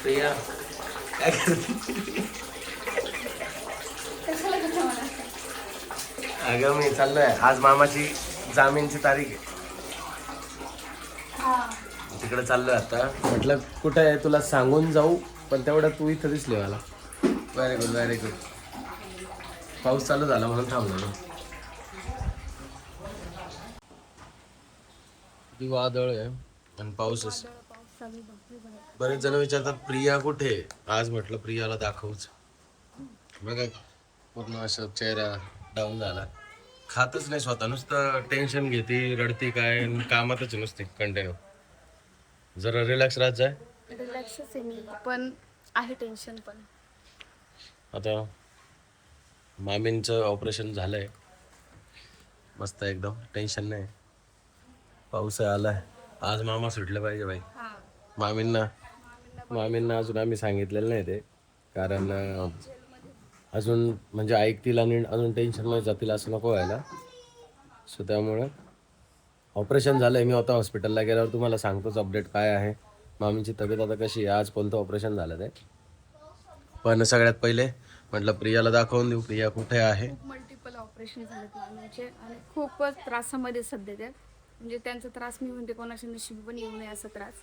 प्रिया काय करते? अगं मी चाललोय, आज मामाची जामीनची तारीख आहे. तिकडे चाललोय आता. म्हटलं कुठे आहे तुला सांगून जाऊ, पण तेवढं तू इथं दिसली मला. Very good very good. पाऊस चालू झाला म्हणून थांबलो. ती वादळ आहे आणि पाऊसच. बरेच जण विचारतात प्रिया कुठे? आज म्हटलं प्रियाला दाखवूच. बघा पूर्ण असं चेहरा डाऊन झाला. खातच नाही स्वतः, नुसतं टेन्शन घेते, रडती काय, कामातच नुसते कंटिन्यू. जरा रिलॅक्स राहत जाय. रिलॅक्सच आहे मी, पण आहे टेन्शन पण. आता मामींचं ऑपरेशन झालंय, मस्त एकदम टेन्शन नाही. पाऊस आलाय, आज मामा सुटले पाहिजे बाई. मामींना अजून आम्ही सांगितलेलं नाही ते, कारण अजून म्हणजे ऐकतील आणि अजून टेन्शनमध्ये जातील असं नको व्हायला. सो त्यामुळं ऑपरेशन झालंय. मी आता हॉस्पिटलला गेल्यावर तुम्हाला सांगतोच अपडेट काय आहे. मामींची तब्येत आता कशी आहे, आज कोणतं ऑपरेशन झालं ते. पण सगळ्यात पहिले म्हटलं प्रियाला दाखवून देऊ, प्रिया कुठे आहे. खूप मल्टिपल ऑपरेशन झालेत मामीचे आणि खूपच त्रासामध्ये सध्या त्या. म्हणजे त्यांचा त्रास मी म्हणते कोणाच्या नशिबी पण येऊ नये असा त्रास.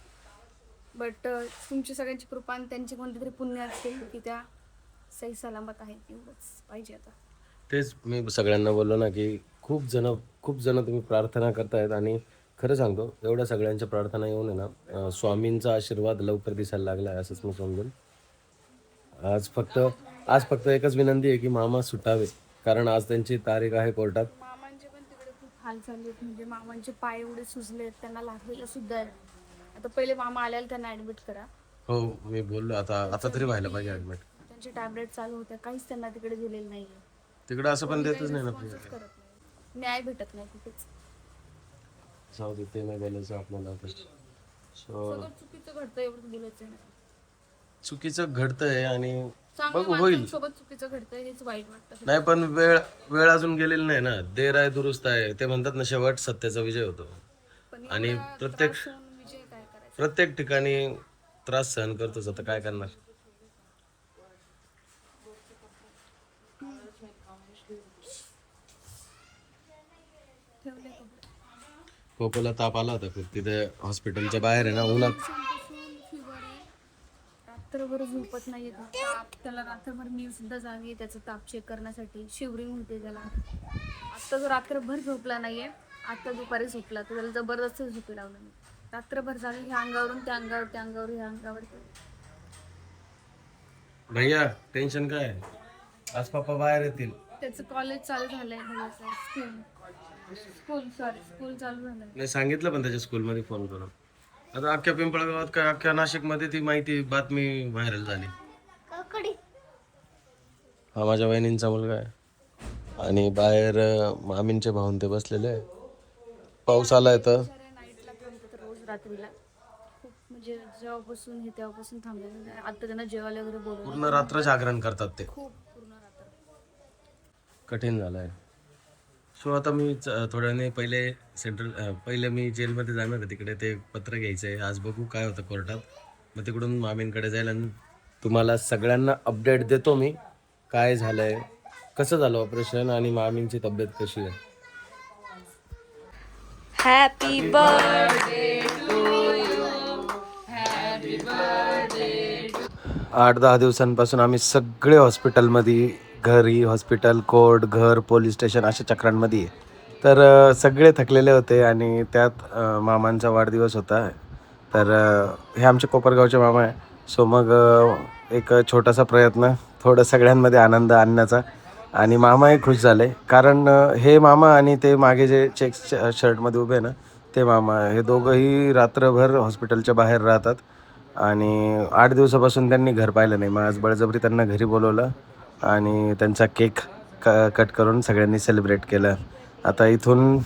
बट तुमची सगळ्यांची कृपा आणि त्यांची कोणती तरी पुण्य असेल की त्या सही सलामत आहेत, एवढंच पाहिजे आता. तेच मी सगळ्यांना बोललो ना की खूप जण तुम्ही प्रार्थना करतायत आणि खरं सांगतो एवढ्या सगळ्यांच्या प्रार्थना येऊन आहे ना, स्वामींचा आशीर्वाद लवकर दिसायला लागला आहे असंच मी समजून. आज फक्त एकच विनंती आहे की मामा सुटावे, कारण आज त्यांची तारीख आहे कोर्टात. मामांचे पण तिकडे खूप हाल चालले आहेत. म्हणजे मामांचे पाय एवढे सुजलेत, त्यांना लागलेलं सुद्धा आहे. आता पहिले मामा आल्याला त्यांना ऍडमिट करा. हो मी बोललो, आता तरी व्हायला पाहिजे ऍडमिट. त्यांचे टॅबलेट चालू होत्या, काहीच त्यांना तिकडे दिलेलं नाही. तिकडं असं पण देतच नाही ना करत नाही, न्याय भेटत नाही कुठेच. जाऊ दे, ते नाही बोलायचं आपल्याला आता. सगळं चुकीचं घडतं, एवढं बोलायचं नाही. चुकीचं घडतंय आणि चांगल्या माणसांसोबत चुकीचं घडतंय हेच वाईट वाटतं. नाही, पण वेळ अजून गेलेली नाही ना. देर आहे दुरुस्त आहे, ते म्हणतात ना, शेवट सत्याचा विजय होतो. आणि प्रत्येक ठिकाणी त्रास सहन करतोच, आता काय करणार. खोकला ताप आला होता खूप तिथे हॉस्पिटलच्या बाहेर आहे ना, उन्हात. रात्रभर झोपत नाही, त्याला रात्रभर मी सुद्धा जावी त्याचा ताप चेक करण्यासाठी. शिवरिंग होते त्याला. आता जो रात्रभर झोपला नाहीये, आता दुपारी झोपला तर त्याला जबरदस्त झोपी लावलं मी. रात्रभर जावी, ह्या अंगावरून त्या अंगावर, त्या अंगावर ह्या अंगावर. भैया टेन्शन काय, आज पप्पा बाहेर येतील. त्याचं कॉलेज चालू झालंय, स्कूल चालू झालंय. नाही सांगितलं पण त्याच्या स्कूलमध्ये फोन करून. आता अख्ख्या पिंपळगावात काय, अख्ख्या नाशिकमध्ये ती बातमी व्हायरल झाली. हा माझ्या वहिनींचा मुलगा आहे आणि बाहेर मामींचे भाऊन ते बसलेले आहे. पाऊस आलाय तर नाईटला थांबतात रोज रात्रीला. खूप म्हणजे जेव्हापासून हे तेव्हापासून थांबले. आता त्यांना जेवायला वगैरे बोलवलं. पूर्ण रात्र जागरण करतात ते. खूप पूर्ण रात्र कठीण झालंय. सो आता मी थोड्याने पहिले मी जेलमध्ये जाणार आहे, तिकडे ते पत्र घ्यायचं आहे. आज बघू काय होतं कोर्टात. मग तिकडून मामींकडे जाईल आणि तुम्हाला सगळ्यांना अपडेट देतो मी, काय झालंय, कसं झालं ऑपरेशन आणि मामींची तब्येत कशी आहे. Happy birthday to you, happy birthday. 8-10 दिवसांपासून आम्ही सगळे हॉस्पिटलमध्ये, घरी, हॉस्पिटल, कोर्ट, घर, पोलीस स्टेशन अशा चक्रांमध्ये आहे. तर सगळे थकलेले होते आणि त्यात मामांचा वाढदिवस होता. तर हे आमचे कोपरगावचे मामा आहे. सो मग एक छोटासा प्रयत्न, थोडं सगळ्यांमध्ये आनंद आणण्याचा. आणि मामाही खुश झाले, कारण हे मामा आणि ते मागे जे चेक्स शर्टमध्ये उभे ना ते मामा, हे दोघंही रात्रभर हॉस्पिटलच्या बाहेर राहतात. आणि 8 दिवसापासून त्यांनी घर पाहिलं नाही. मग आज बळजबरी त्यांना घरी बोलवलं आणि त्यांचा केक कट करून सगळ्यांनी सेलिब्रेट केलं. आता इथून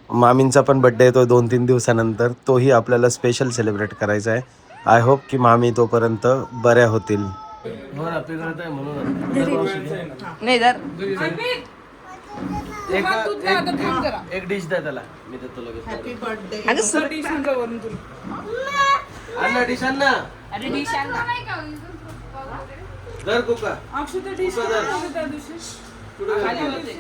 मामींचा पण बड्डे येतो 2-3 दिवसानंतर, तोही आपल्याला स्पेशल सेलिब्रेट करायचा आहे. आय होप की मामी तोपर्यंत बऱ्या होतील. एक डिश द्या त्याला, मी देतो लगेच. अन्ना डिश अन्ना अरे डिश आण ना. नाही का वगैरे? दर कुका अक्षता डिश त्या दिवशी खाली होते.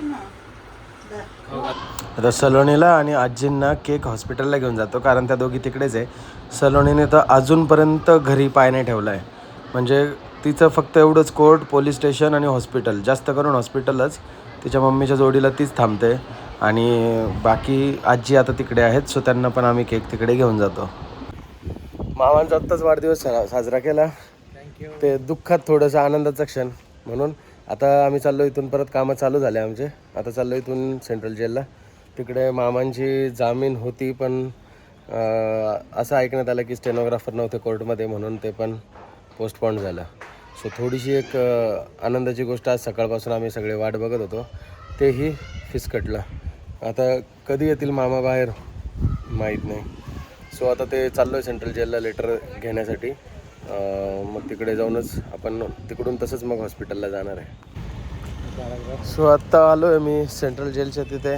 आता सलोनीला आणि आजींना केक हॉस्पिटलला घेऊन जातो, कारण त्या दोघी तिकडेच आहे. सलोनीने तर अजूनपर्यंत घरी पाय नाही ठेवला आहे. म्हणजे तिचं फक्त एवढंच कोर्ट, पोलीस स्टेशन आणि हॉस्पिटल, जास्त करून हॉस्पिटलच. तिच्या मम्मीच्या जोडीला तीच थांबते आणि बाकी आजी आता तिकडे आहेत, सो त्यांना पण आम्ही केक तिकडे घेऊन जातो. मामांचा आत्ताच वाढदिवस साजरा केला, ते दुःखात थोडंसं आनंदाचा क्षण म्हणून. आता आम्ही चाललो इथून, परत कामं चालू झाले आमचे. आता चाललो इथून सेंट्रल जेलला. तिकडे मामांची जामीन होती, पण असं ऐकण्यात आलं की स्टेनोग्राफर नव्हते कोर्टमध्ये, म्हणून ते पण पोस्टपोन झालं. सो थोडीशी एक आनंदाची गोष्ट, आज सकाळपासून आम्ही सगळे वाट बघत होतो, तेही फिसकटलं. आता कधी येतील मामा बाहेर माहीत नाही. सो आता ते चाललो आहे सेंट्रल जेलला लेटर घेण्यासाठी. मग तिकडे जाऊनच आपण तिकडून तसंच मग हॉस्पिटलला जाणार आहे. सो आत्ता आलो आहे मी सेंट्रल जेलच्या तिथे,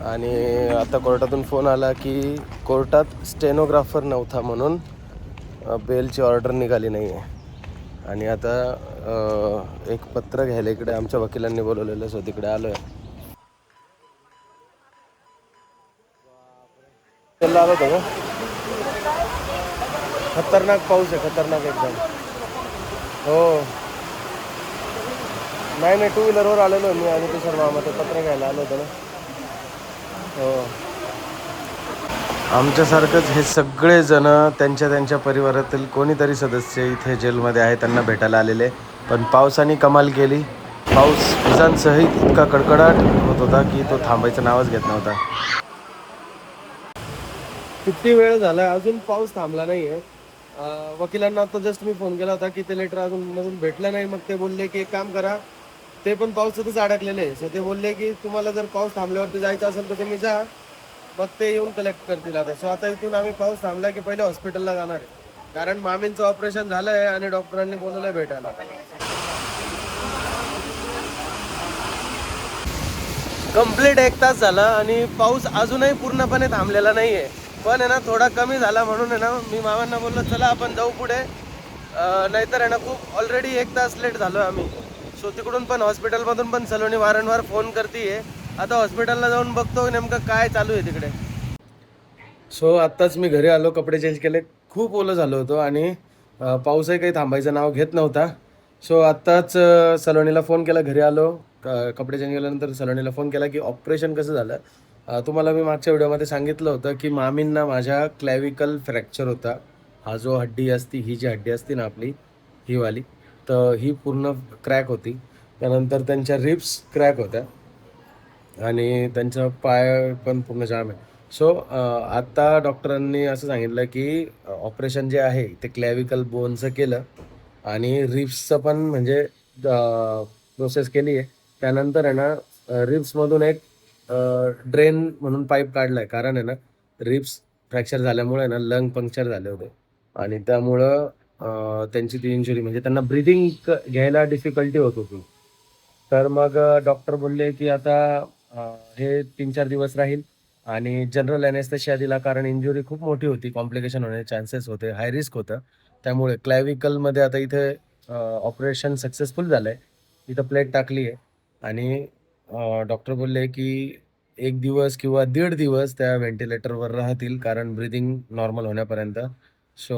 आणि आता कोर्टातून फोन आला की कोर्टात स्टेनोग्राफर नव्हता म्हणून बेलची ऑर्डर निघाली नाही आहे. आणि आता एक पत्र घ्यायला इकडे आमच्या वकिलांनी बोलवलेलं, सो तिकडे आलो आहे. आलो होतो का? खतरनाक पाऊस आहे, खतरनाक एकदम. हो, नाही टू व्हीलरवर आलेलो मी आणि तुषार मामा, ते पत्र घ्यायला आलो होतो ना. हो, आमच्यासारखंच हे सगळेजण त्यांच्या त्यांच्या परिवारातील कोणीतरी सदस्य इथे जेलमध्ये आहे, त्यांना भेटायला आलेले. पण पावसाने कमाल केली. पाऊस विजांसहित इतका कडकडाट होत होता की तो थांबायचं नावच घेत नव्हता. किती वेळ झाला अजून पाऊस थांबला नाही आहे. वकिलांना आता जस्ट मी फोन केला होता की ते लेटर अजून भेटलं नाही. मग ते बोलले की एक काम करा, ते पण पावसातच अडकलेले आहे. सो ते बोलले की तुम्हाला जर पाऊस थांबल्यावरती जायचं असेल तर तुम्ही जा, मग ते येऊन कलेक्ट करतील. आता सो आता इथून आम्ही पाऊस थांबला की पहिले हॉस्पिटलला जाणार आहे, कारण मामींचं ऑपरेशन झालं आहे आणि डॉक्टरांनी बोलवलंय भेटायला. कंप्लीट 1 तास झाला आणि पाऊस अजूनही पूर्णपणे थांबलेला नाही आहे. पण आहे ना थोडा कमी झाला म्हणून आहे ना मी मामांना बोललो चला आपण जाऊ पुढे, नाहीतर आहे ना खूप ऑलरेडी 1 तास लेट झालो आम्ही. सो तिकडून पण हॉस्पिटलमधून पण सलोनी वारंवार फोन करते. आता हॉस्पिटलला जाऊन बघतो नेमकं काय चालू आहे तिकडे. सो आत्ताच मी घरी आलो, कपडे चेंज केले, खूप ओलं झालो होतो आणि पाऊसही काही थांबायचं नाव घेत नव्हता. सो आत्ताच सलोनीला फोन केला, घरी आलो, कपडे चेंज केल्यानंतर सलोनीला फोन केला की ऑपरेशन कसं झालं. तुम्हाला मी मागच्या व्हिडिओमध्ये सांगितलं होतं की मामींना माझ्या क्लॅविकल फ्रॅक्चर होता. हा जो हड्डी असती, ही जी हड्डी असती ना आपली, ही वाली, तर ही पूर्ण क्रॅक होती. त्यानंतर त्यांच्या रिब्स क्रॅक होत्या आणि त्यांचा पाय पण पूर्ण जाम आहे. सो आत्ता डॉक्टरांनी असं सांगितलं की ऑपरेशन जे आहे ते क्लॅविकल बोनचं केलं आणि रिब्सचं पण म्हणजे प्रोसेस केली आहे. त्यानंतर आहे ना रिब्समधून एक ड्रेन म्हणून पाईप काढला आहे, कारण आहे ना रिब्स फ्रॅक्चर झाल्यामुळे ना लंग पंक्चर झाले होते आणि त्यामुळं त्यांची ती इंजुरी, म्हणजे त्यांना ब्रिदिंग घ्यायला डिफिकल्टी होत होती. तर मग डॉक्टर बोलले की आता हे 3-4 दिवस राहील आणि जनरल ॲनेस्थेशिया दिला, कारण इंजुरी खूप मोठी होती, कॉम्प्लिकेशन होण्याचे चान्सेस होते, हाय रिस्क होतं. त्यामुळे क्लॅविकलमध्ये आता इथे ऑपरेशन सक्सेसफुल झालं आहे. इथं प्लेट टाकली आहे आणि डॉक्टर बोलले की 1 दिवस किंवा 1.5 दिवस त्या व्हेंटिलेटरवर राहतील, कारण ब्रिदिंग नॉर्मल होण्यापर्यंत. सो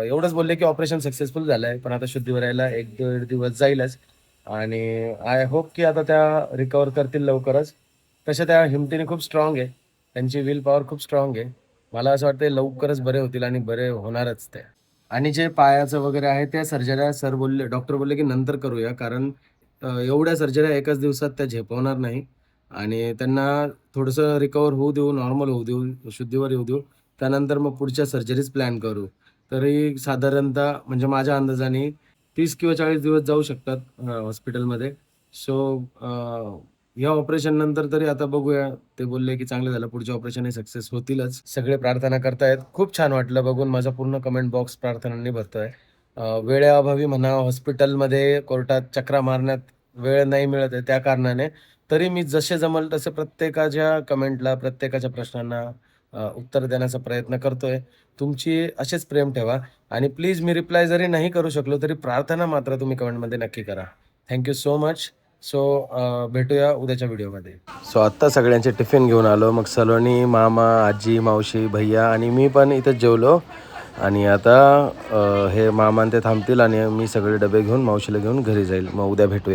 एवढंच बोलले की ऑपरेशन सक्सेसफुल झालं आहे, पण आता शुद्धीवर यायला 1-1.5 दिवस जाईलच. आणि आय होप की आता त्या रिकवर करतील लवकरच. तशा त्या हिमतीने खूप स्ट्रॉंग आहे, त्यांची विल पॉवर खूप स्ट्रॉंग आहे. मला असं वाटतं लवकरच बरे होतील आणि बरे होणारच ते. आणि जे पायाचं वगैरे आहे त्या सर्जऱ्या डॉक्टर बोलले की नंतर करूया, कारण एवढ्या सर्जऱ्या एकाच दिवसात त्या झेपवणार नाही आणि त्यांना थोडंसं रिकवर होऊ देऊ, नॉर्मल होऊ देऊ, शुद्धीवर येऊ देऊ, त्यानंतर मग पुढच्या सर्जरीज प्लॅन करू. तरी साधारणतः म्हणजे माझ्या अंदाजाने 30 किंवा 40 दिवस जाऊ शकतात हॉस्पिटलमध्ये. सो या ऑपरेशन नंतर तरी आता बघूया. ते बोलले की चांगलं झालं, पुढचे ऑपरेशनही सक्सेस होतीलच. सगळे प्रार्थना करतायत. खूप छान वाटलं बघून, माझा पूर्ण कमेंट बॉक्स प्रार्थनांनी भरतोय. वेळेअभावी म्हणा, हॉस्पिटलमध्ये कोर्टात चक्रा मारण्यात वेळ नाही मिळत आहे त्या कारणाने, तरी मी जसे जमल तसे प्रत्येकाच्या कमेंटला, प्रत्येकाच्या प्रश्नांना उत्तर देण्याचा प्रयत्न करतोय. तुमची असेच प्रेम ठेवा आणि प्लीज मी रिप्लाय जरी नाही करू शकलो तरी प्रार्थना मात्र तुम्ही कमेंटमध्ये नक्की करा. Thank you so much. सो भेटूया उद्याच्या व्हिडिओमध्ये. सो आत्ता सगळ्यांचे टिफिन घेऊन आलो. मग सलोनी, मामा, आजी, मावशी, भैया आणि मी पण इथं जेवलो. आणि आता हे मामा ते थांबतील आणि मी सगळे डबे घेऊन मावशीला घेऊन घरी जाईल. मग उद्या भेटूया.